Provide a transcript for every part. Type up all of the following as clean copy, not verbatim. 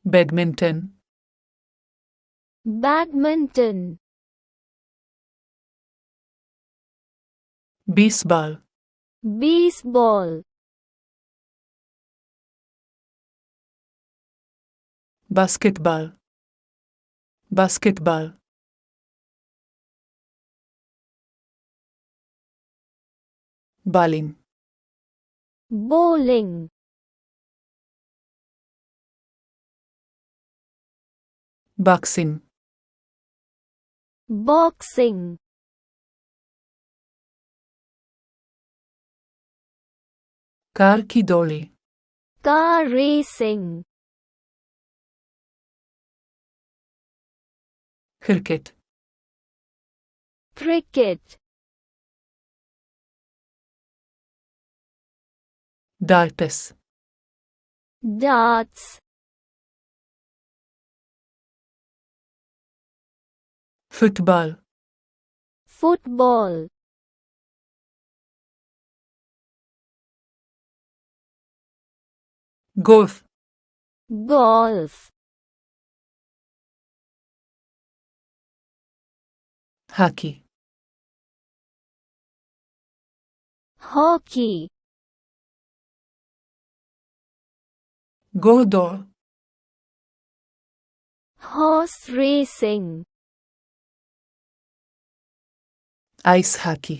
badminton, badminton, baseball, baseball, basketball, basketball, bowling, bowling, boxing, boxing, car की दौड़े, car racing, cricket, cricket, darts, darts, football, football, golf, golf, hockey, hockey, घोड़दौड़, horse racing, ice hockey,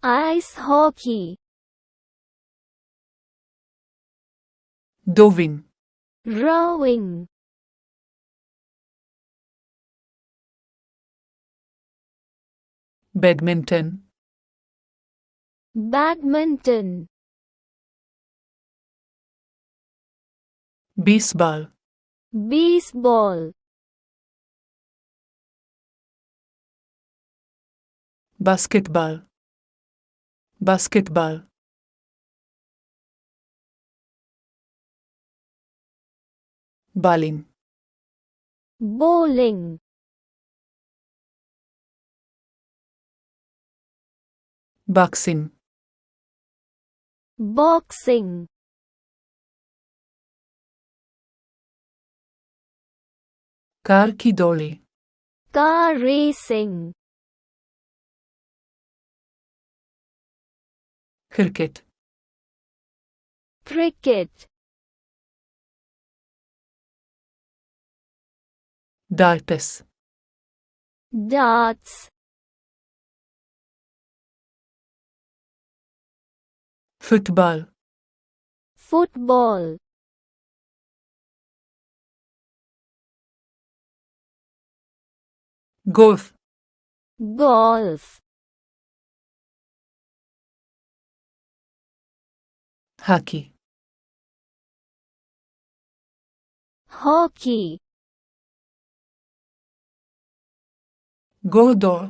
ice hockey, डोविंग, rowing, badminton, badminton, baseball, baseball, basketball, basketball, bowling, bowling, boxing, boxing, car की दौड़े, car racing, cricket, cricket, darts, darts, football, football, golf, golf, hockey, hockey, घोड़दौड़,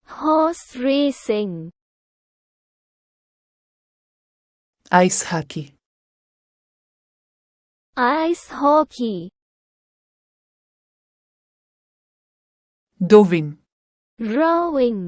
horse racing, ice hockey, ice hockey, डोविंग, rowing,